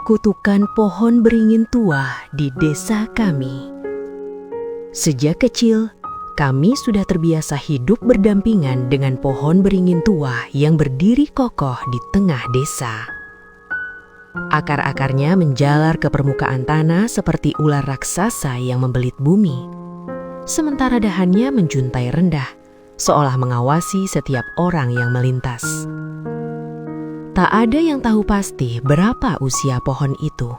Kutukan pohon beringin tua di desa kami. Sejak kecil, kami sudah terbiasa hidup berdampingan dengan pohon beringin tua yang berdiri kokoh di tengah desa. Akar-akarnya menjalar ke permukaan tanah seperti ular raksasa yang membelit bumi. Sementara dahannya menjuntai rendah, seolah mengawasi setiap orang yang melintas. Tak ada yang tahu pasti berapa usia pohon itu.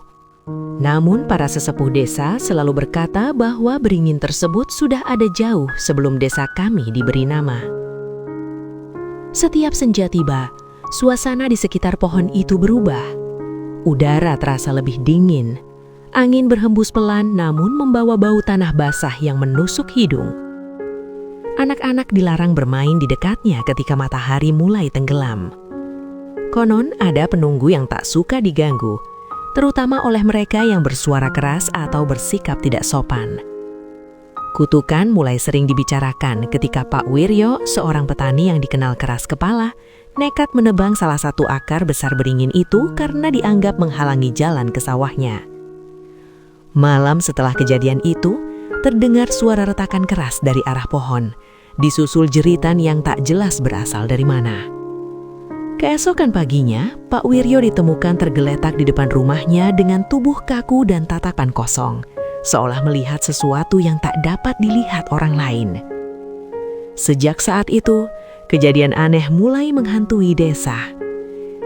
Namun para sesepuh desa selalu berkata bahwa beringin tersebut sudah ada jauh sebelum desa kami diberi nama. Setiap senja tiba, suasana di sekitar pohon itu berubah. Udara terasa lebih dingin. Angin berhembus pelan namun membawa bau tanah basah yang menusuk hidung. Anak-anak dilarang bermain di dekatnya ketika matahari mulai tenggelam. Konon ada penunggu yang tak suka diganggu, terutama oleh mereka yang bersuara keras atau bersikap tidak sopan. Kutukan mulai sering dibicarakan ketika Pak Wiryo, seorang petani yang dikenal keras kepala, nekat menebang salah satu akar besar beringin itu karena dianggap menghalangi jalan ke sawahnya. Malam setelah kejadian itu, terdengar suara retakan keras dari arah pohon, disusul jeritan yang tak jelas berasal dari mana. Keesokan paginya, Pak Wiryo ditemukan tergeletak di depan rumahnya dengan tubuh kaku dan tatapan kosong, seolah melihat sesuatu yang tak dapat dilihat orang lain. Sejak saat itu, kejadian aneh mulai menghantui desa.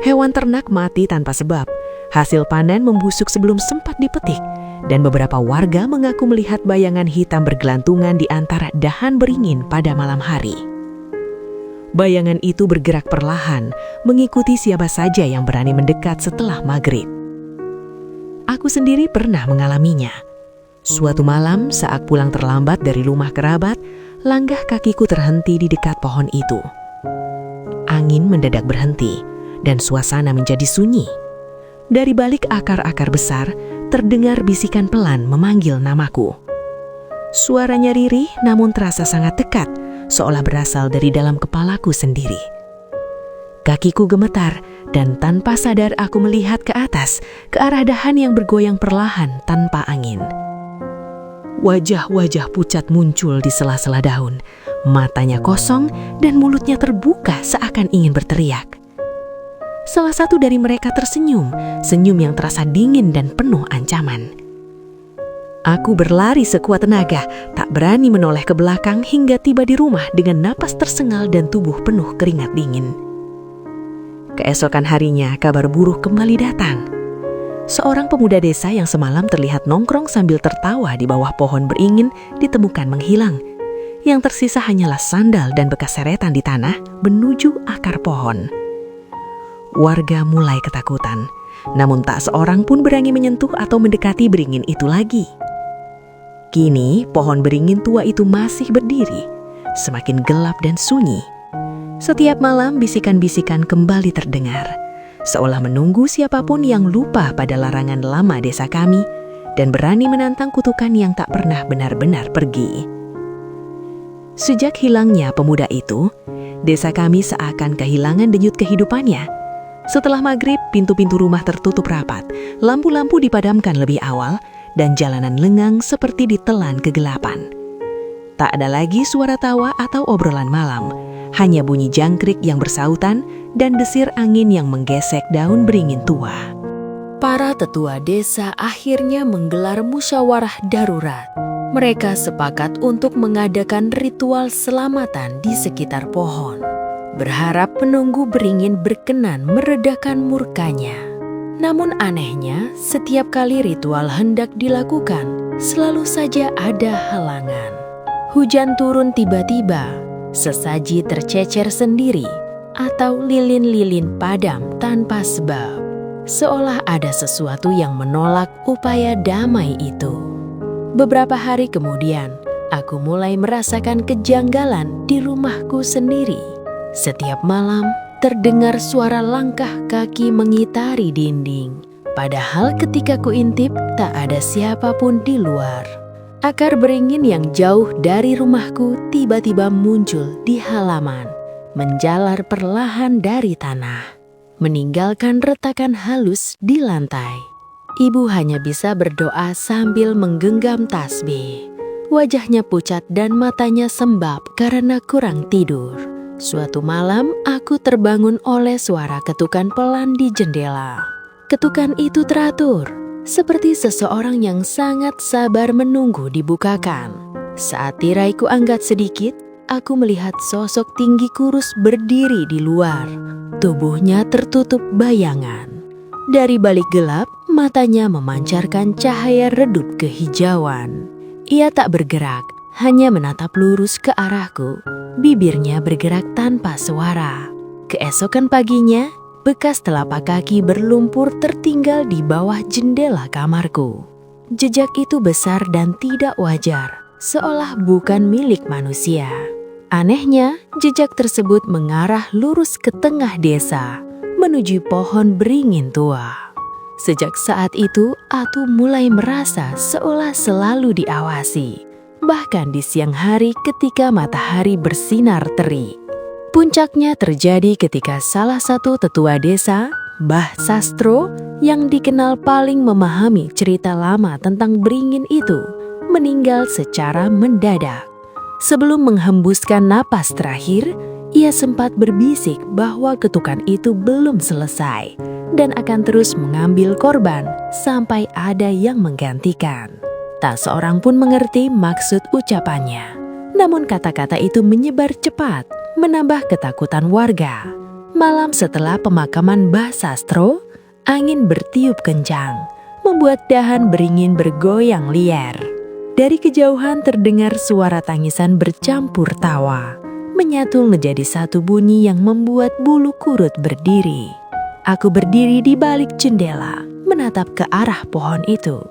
Hewan ternak mati tanpa sebab, hasil panen membusuk sebelum sempat dipetik, dan beberapa warga mengaku melihat bayangan hitam bergelantungan di antara dahan beringin pada malam hari. Bayangan itu bergerak perlahan, mengikuti siapa saja yang berani mendekat setelah maghrib. Aku sendiri pernah mengalaminya. Suatu malam saat pulang terlambat dari rumah kerabat, langkah kakiku terhenti di dekat pohon itu. Angin mendadak berhenti, dan suasana menjadi sunyi. Dari balik akar-akar besar, terdengar bisikan pelan memanggil namaku. Suaranya ririh namun terasa sangat dekat, seolah berasal dari dalam kepalaku sendiri. Kakiku gemetar dan tanpa sadar aku melihat ke atas, ke arah dahan yang bergoyang perlahan tanpa angin. Wajah-wajah pucat muncul di sela-sela daun, matanya kosong dan mulutnya terbuka seakan ingin berteriak. Salah satu dari mereka tersenyum, senyum yang terasa dingin dan penuh ancaman. Aku berlari sekuat tenaga, tak berani menoleh ke belakang hingga tiba di rumah dengan napas tersengal dan tubuh penuh keringat dingin. Keesokan harinya, kabar buruk kembali datang. Seorang pemuda desa yang semalam terlihat nongkrong sambil tertawa di bawah pohon beringin ditemukan menghilang. Yang tersisa hanyalah sandal dan bekas seretan di tanah menuju akar pohon. Warga mulai ketakutan, namun tak seorang pun berani menyentuh atau mendekati beringin itu lagi. Kini, pohon beringin tua itu masih berdiri, semakin gelap dan sunyi. Setiap malam bisikan-bisikan kembali terdengar, seolah menunggu siapapun yang lupa pada larangan lama desa kami dan berani menantang kutukan yang tak pernah benar-benar pergi. Sejak hilangnya pemuda itu, desa kami seakan kehilangan denyut kehidupannya. Setelah maghrib, pintu-pintu rumah tertutup rapat, lampu-lampu dipadamkan lebih awal, dan jalanan lengang seperti ditelan kegelapan. Tak ada lagi suara tawa atau obrolan malam, hanya bunyi jangkrik yang bersautan dan desir angin yang menggesek daun beringin tua. Para tetua desa akhirnya menggelar musyawarah darurat. Mereka sepakat untuk mengadakan ritual selamatan di sekitar pohon, berharap penunggu beringin berkenan meredakan murkanya. Namun anehnya, setiap kali ritual hendak dilakukan, selalu saja ada halangan. Hujan turun tiba-tiba, sesaji tercecer sendiri, atau lilin-lilin padam tanpa sebab. Seolah ada sesuatu yang menolak upaya damai itu. Beberapa hari kemudian, aku mulai merasakan kejanggalan di rumahku sendiri. Setiap malam, terdengar suara langkah kaki mengitari dinding. Padahal ketika kuintip, tak ada siapapun di luar. Akar beringin yang jauh dari rumahku tiba-tiba muncul di halaman, menjalar perlahan dari tanah, meninggalkan retakan halus di lantai. Ibu hanya bisa berdoa sambil menggenggam tasbih. Wajahnya pucat dan matanya sembab karena kurang tidur. Suatu malam, aku terbangun oleh suara ketukan pelan di jendela. Ketukan itu teratur, seperti seseorang yang sangat sabar menunggu dibukakan. Saat tiraiku angkat sedikit, aku melihat sosok tinggi kurus berdiri di luar. Tubuhnya tertutup bayangan. Dari balik gelap, matanya memancarkan cahaya redup kehijauan. Ia tak bergerak, hanya menatap lurus ke arahku. Bibirnya bergerak tanpa suara. Keesokan paginya, bekas telapak kaki berlumpur tertinggal di bawah jendela kamarku. Jejak itu besar dan tidak wajar, seolah bukan milik manusia. Anehnya, jejak tersebut mengarah lurus ke tengah desa, menuju pohon beringin tua. Sejak saat itu, aku mulai merasa seolah selalu diawasi, bahkan di siang hari ketika matahari bersinar terik. Puncaknya terjadi ketika salah satu tetua desa, Mbah Sastro, yang dikenal paling memahami cerita lama tentang beringin itu, meninggal secara mendadak. Sebelum menghembuskan napas terakhir, ia sempat berbisik bahwa ketukan itu belum selesai dan akan terus mengambil korban sampai ada yang menggantikan. Tak seorang pun mengerti maksud ucapannya. Namun kata-kata itu menyebar cepat, menambah ketakutan warga. Malam setelah pemakaman Mbah Sastro, angin bertiup kencang, membuat dahan beringin bergoyang liar. Dari kejauhan terdengar suara tangisan bercampur tawa, menyatu menjadi satu bunyi yang membuat bulu kurut berdiri. Aku berdiri di balik jendela, menatap ke arah pohon itu,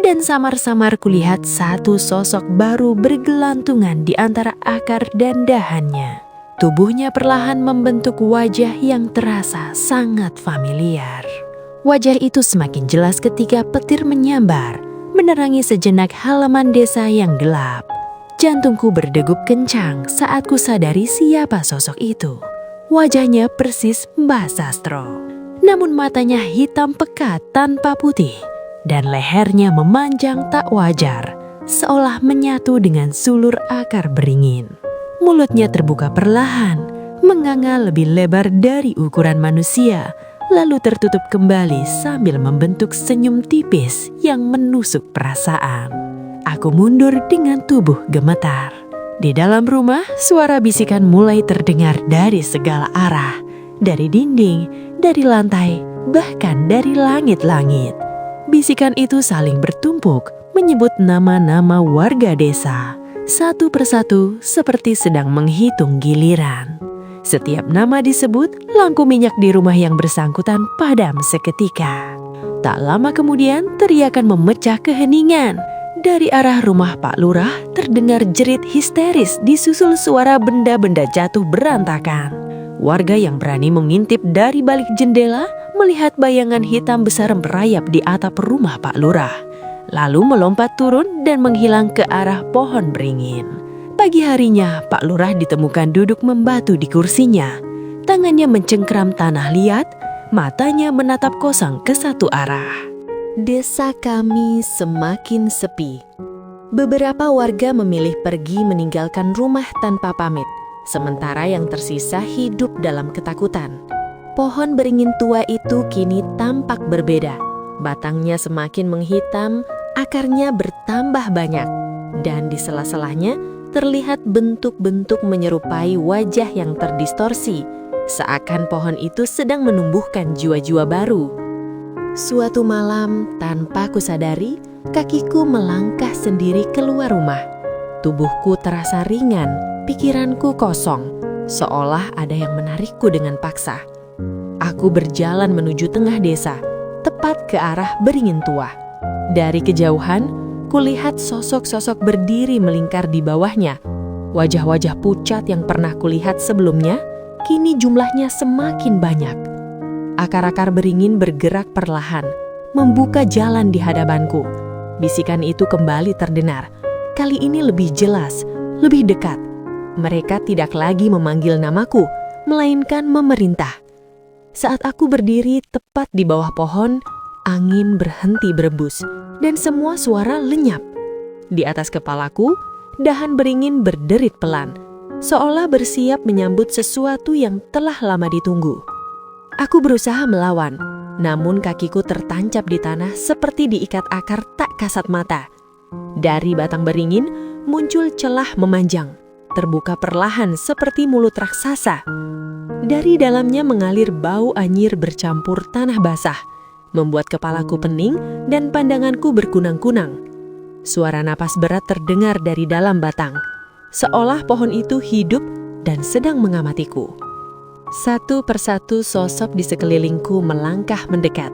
dan samar-samar kulihat satu sosok baru bergelantungan di antara akar dan dahannya. Tubuhnya perlahan membentuk wajah yang terasa sangat familiar. Wajah itu semakin jelas ketika petir menyambar, menerangi sejenak halaman desa yang gelap. Jantungku berdegup kencang saat kusadari siapa sosok itu. Wajahnya persis Mbah Sastro. Namun matanya hitam pekat tanpa putih, dan lehernya memanjang tak wajar, seolah menyatu dengan sulur akar beringin. Mulutnya terbuka perlahan, menganga lebih lebar dari ukuran manusia, lalu tertutup kembali sambil membentuk senyum tipis yang menusuk perasaan. Aku mundur dengan tubuh gemetar. Di dalam rumah, suara bisikan mulai terdengar dari segala arah. Dari dinding, dari lantai, bahkan dari langit-langit. Bisikan itu saling bertumpuk, menyebut nama-nama warga desa. Satu persatu seperti sedang menghitung giliran. Setiap nama disebut, lampu minyak di rumah yang bersangkutan padam seketika. Tak lama kemudian, teriakan memecah keheningan. Dari arah rumah Pak Lurah terdengar jerit histeris disusul suara benda-benda jatuh berantakan. Warga yang berani mengintip dari balik jendela melihat bayangan hitam besar merayap di atap rumah Pak Lurah, lalu melompat turun dan menghilang ke arah pohon beringin. Pagi harinya, Pak Lurah ditemukan duduk membatu di kursinya. Tangannya mencengkram tanah liat, matanya menatap kosong ke satu arah. Desa kami semakin sepi. Beberapa warga memilih pergi meninggalkan rumah tanpa pamit, sementara yang tersisa hidup dalam ketakutan. Pohon beringin tua itu kini tampak berbeda. Batangnya semakin menghitam, akarnya bertambah banyak, dan di sela-selanya terlihat bentuk-bentuk menyerupai wajah yang terdistorsi, seakan pohon itu sedang menumbuhkan jiwa-jiwa baru. Suatu malam, tanpa kusadari, kakiku melangkah sendiri keluar rumah. Tubuhku terasa ringan, pikiranku kosong, seolah ada yang menarikku dengan paksa. Aku berjalan menuju tengah desa, tepat ke arah beringin tua. Dari kejauhan, kulihat sosok-sosok berdiri melingkar di bawahnya. Wajah-wajah pucat yang pernah kulihat sebelumnya, kini jumlahnya semakin banyak. Akar-akar beringin bergerak perlahan, membuka jalan di hadapanku. Bisikan itu kembali terdengar. Kali ini lebih jelas, lebih dekat. Mereka tidak lagi memanggil namaku, melainkan memerintah. Saat aku berdiri tepat di bawah pohon, Angin berhenti berembus dan semua suara lenyap. Di atas kepalaku, dahan beringin berderit pelan, seolah bersiap menyambut sesuatu yang telah lama ditunggu. Aku berusaha melawan, namun kakiku tertancap di tanah seperti diikat akar tak kasat mata. Dari batang beringin muncul celah memanjang, terbuka perlahan seperti mulut raksasa. Dari dalamnya mengalir bau anyir bercampur tanah basah, membuat kepalaku pening dan pandanganku berkunang-kunang. Suara napas berat terdengar dari dalam batang, seolah pohon itu hidup dan sedang mengamatiku. Satu persatu sosok di sekelilingku melangkah mendekat.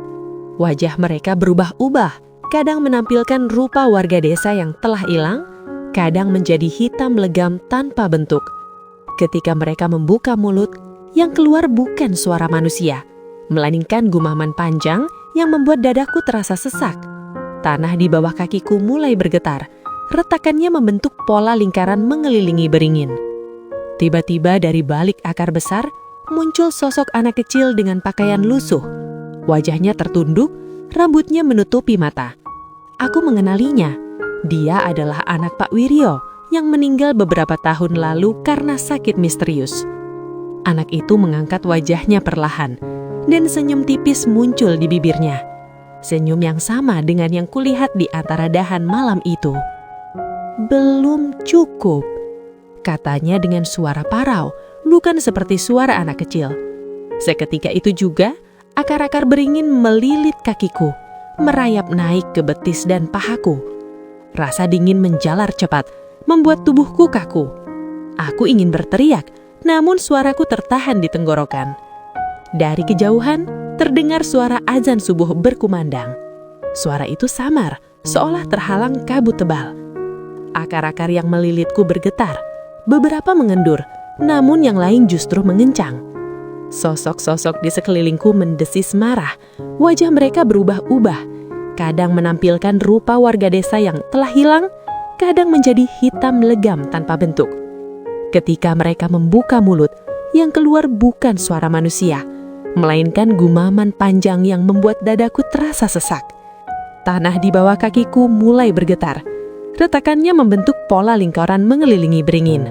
Wajah mereka berubah-ubah, kadang menampilkan rupa warga desa yang telah hilang, kadang menjadi hitam legam tanpa bentuk. Ketika mereka membuka mulut, yang keluar bukan suara manusia, melainkan gumaman panjang yang membuat dadaku terasa sesak. Tanah di bawah kakiku mulai bergetar, retakannya membentuk pola lingkaran mengelilingi beringin. Tiba-tiba dari balik akar besar, muncul sosok anak kecil dengan pakaian lusuh. Wajahnya tertunduk, rambutnya menutupi mata. Aku mengenalinya. Dia adalah anak Pak Wiryo yang meninggal beberapa tahun lalu karena sakit misterius. Anak itu mengangkat wajahnya perlahan, dan senyum tipis muncul di bibirnya. Senyum yang sama dengan yang kulihat di antara dahan malam itu. "Belum cukup," katanya dengan suara parau, bukan seperti suara anak kecil. Seketika itu juga, akar-akar beringin melilit kakiku, merayap naik ke betis dan pahaku. Rasa dingin menjalar cepat, membuat tubuhku kaku. Aku ingin berteriak, namun suaraku tertahan di tenggorokan. Dari kejauhan, terdengar suara azan subuh berkumandang. Suara itu samar, seolah terhalang kabut tebal. Akar-akar yang melilitku bergetar, beberapa mengendur, namun yang lain justru mengencang. Sosok-sosok di sekelilingku mendesis marah, wajah mereka berubah-ubah, kadang menampilkan rupa warga desa yang telah hilang, kadang menjadi hitam legam tanpa bentuk. Ketika mereka membuka mulut, yang keluar bukan suara manusia, melainkan gumaman panjang yang membuat dadaku terasa sesak. Tanah di bawah kakiku mulai bergetar, retakannya membentuk pola lingkaran mengelilingi beringin.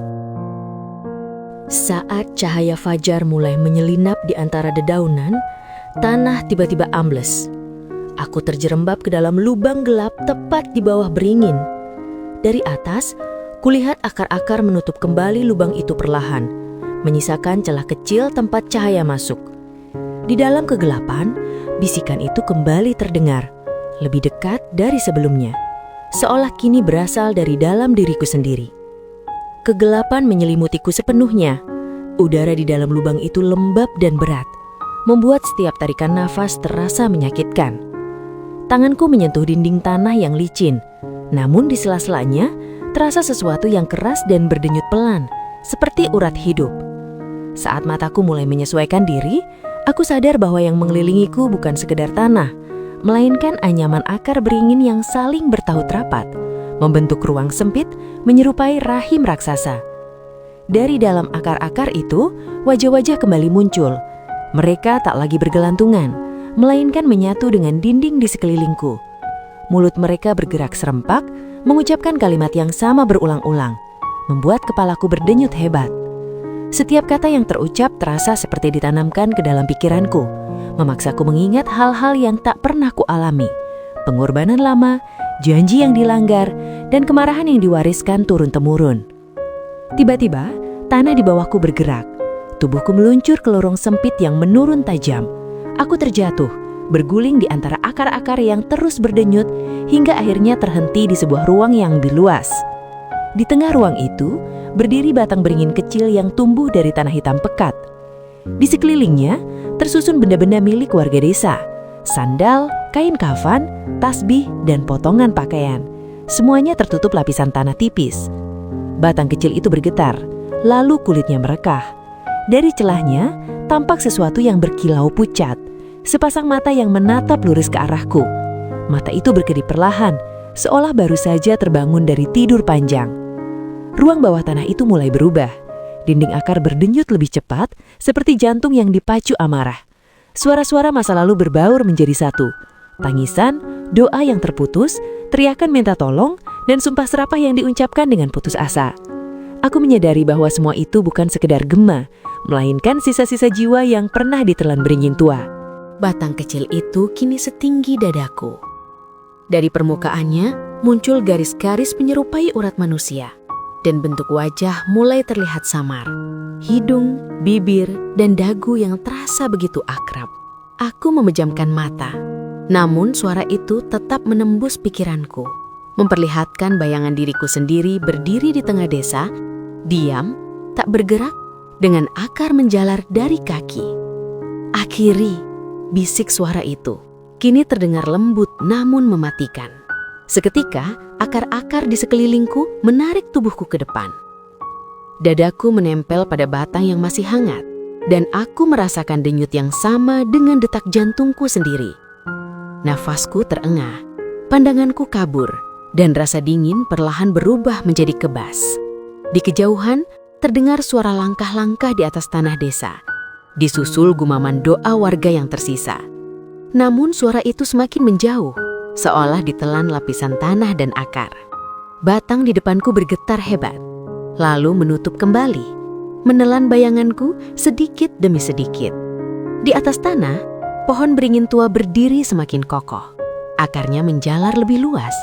Saat cahaya fajar mulai menyelinap di antara dedaunan, tanah tiba-tiba ambles. Aku terjerembab ke dalam lubang gelap tepat di bawah beringin. Dari atas, kulihat akar-akar menutup kembali lubang itu perlahan, menyisakan celah kecil tempat cahaya masuk. Di dalam kegelapan, bisikan itu kembali terdengar, lebih dekat dari sebelumnya, seolah kini berasal dari dalam diriku sendiri. Kegelapan menyelimutiku sepenuhnya. Udara di dalam lubang itu lembab dan berat, membuat setiap tarikan nafas terasa menyakitkan. Tanganku menyentuh dinding tanah yang licin, namun di sela-selanya terasa sesuatu yang keras dan berdenyut pelan, seperti urat hidup. Saat mataku mulai menyesuaikan diri, aku sadar bahwa yang mengelilingiku bukan sekedar tanah, melainkan anyaman akar beringin yang saling bertaut rapat, membentuk ruang sempit menyerupai rahim raksasa. Dari dalam akar-akar itu, wajah-wajah kembali muncul. Mereka tak lagi bergelantungan, melainkan menyatu dengan dinding di sekelilingku. Mulut mereka bergerak serempak, mengucapkan kalimat yang sama berulang-ulang, membuat kepalaku berdenyut hebat. Setiap kata yang terucap terasa seperti ditanamkan ke dalam pikiranku, memaksaku mengingat hal-hal yang tak pernah kualami, pengorbanan lama, janji yang dilanggar, dan kemarahan yang diwariskan turun-temurun. Tiba-tiba, tanah di bawahku bergerak. Tubuhku meluncur ke lorong sempit yang menurun tajam. Aku terjatuh, berguling di antara akar-akar yang terus berdenyut, hingga akhirnya terhenti di sebuah ruang yang lebih luas. Di tengah ruang itu, berdiri batang beringin kecil yang tumbuh dari tanah hitam pekat. Di sekelilingnya, tersusun benda-benda milik warga desa. Sandal, kain kafan, tasbih, dan potongan pakaian. Semuanya tertutup lapisan tanah tipis. Batang kecil itu bergetar, lalu kulitnya merekah. Dari celahnya, tampak sesuatu yang berkilau pucat. Sepasang mata yang menatap lurus ke arahku. Mata itu berkedip perlahan, seolah baru saja terbangun dari tidur panjang. Ruang bawah tanah itu mulai berubah. Dinding akar berdenyut lebih cepat, seperti jantung yang dipacu amarah. Suara-suara masa lalu berbaur menjadi satu, tangisan, doa yang terputus, teriakan minta tolong, dan sumpah serapah yang diucapkan dengan putus asa. Aku menyadari bahwa semua itu bukan sekedar gema, melainkan sisa-sisa jiwa yang pernah ditelan beringin tua. Batang kecil itu kini setinggi dadaku. Dari permukaannya muncul garis-garis menyerupai urat manusia, dan bentuk wajah mulai terlihat samar. Hidung, bibir, dan dagu yang terasa begitu akrab. Aku memejamkan mata, namun suara itu tetap menembus pikiranku, memperlihatkan bayangan diriku sendiri berdiri di tengah desa, diam, tak bergerak, dengan akar menjalar dari kaki. "Akhiri," bisik suara itu, kini terdengar lembut namun mematikan. Seketika, akar-akar di sekelilingku menarik tubuhku ke depan. Dadaku menempel pada batang yang masih hangat, dan aku merasakan denyut yang sama dengan detak jantungku sendiri. Nafasku terengah, pandanganku kabur, dan rasa dingin perlahan berubah menjadi kebas. Di kejauhan, terdengar suara langkah-langkah di atas tanah desa, disusul gumaman doa warga yang tersisa. Namun suara itu semakin menjauh, seolah ditelan lapisan tanah dan akar. Batang di depanku bergetar hebat, lalu menutup kembali, menelan bayanganku sedikit demi sedikit. Di atas tanah, pohon beringin tua berdiri semakin kokoh. Akarnya menjalar lebih luas,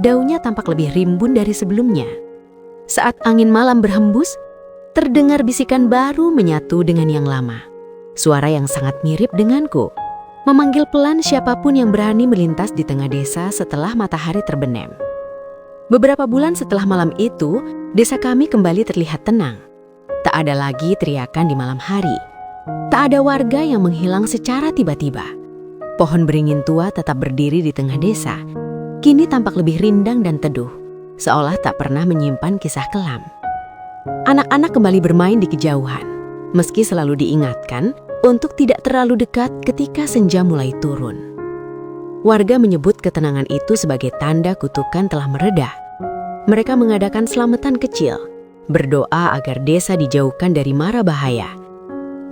daunnya tampak lebih rimbun dari sebelumnya. Saat angin malam berhembus, terdengar bisikan baru menyatu dengan yang lama. Suara yang sangat mirip denganku, memanggil pelan siapapun yang berani melintas di tengah desa setelah matahari terbenam. Beberapa bulan setelah malam itu, desa kami kembali terlihat tenang. Tak ada lagi teriakan di malam hari. Tak ada warga yang menghilang secara tiba-tiba. Pohon beringin tua tetap berdiri di tengah desa. Kini tampak lebih rindang dan teduh, seolah tak pernah menyimpan kisah kelam. Anak-anak kembali bermain di kejauhan, meski selalu diingatkan untuk tidak terlalu dekat ketika senja mulai turun. Warga menyebut ketenangan itu sebagai tanda kutukan telah mereda. Mereka mengadakan selamatan kecil, berdoa agar desa dijauhkan dari mara bahaya.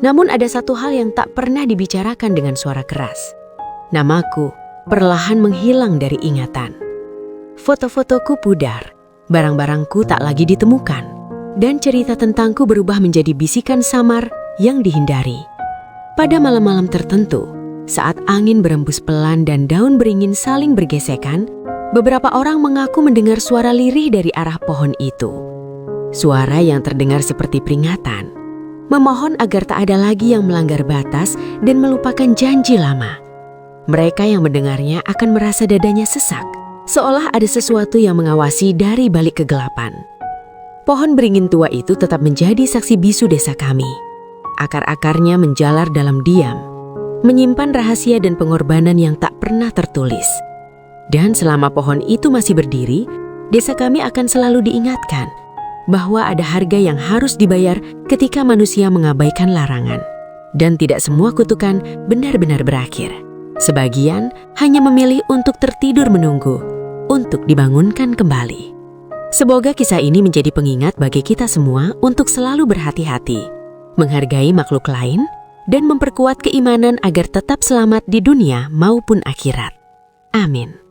Namun ada satu hal yang tak pernah dibicarakan dengan suara keras. Namaku perlahan menghilang dari ingatan. Foto-fotoku pudar, barang-barangku tak lagi ditemukan, dan cerita tentangku berubah menjadi bisikan samar yang dihindari. Pada malam-malam tertentu, saat angin berembus pelan dan daun beringin saling bergesekan, beberapa orang mengaku mendengar suara lirih dari arah pohon itu. Suara yang terdengar seperti peringatan, memohon agar tak ada lagi yang melanggar batas dan melupakan janji lama. Mereka yang mendengarnya akan merasa dadanya sesak, seolah ada sesuatu yang mengawasi dari balik kegelapan. Pohon beringin tua itu tetap menjadi saksi bisu desa kami. Akar-akarnya menjalar dalam diam, menyimpan rahasia dan pengorbanan yang tak pernah tertulis. Dan selama pohon itu masih berdiri, desa kami akan selalu diingatkan bahwa ada harga yang harus dibayar ketika manusia mengabaikan larangan. Dan tidak semua kutukan benar-benar berakhir. Sebagian hanya memilih untuk tertidur menunggu, untuk dibangunkan kembali. Semoga kisah ini menjadi pengingat bagi kita semua untuk selalu berhati-hati, menghargai makhluk lain, dan memperkuat keimanan agar tetap selamat di dunia maupun akhirat. Amin.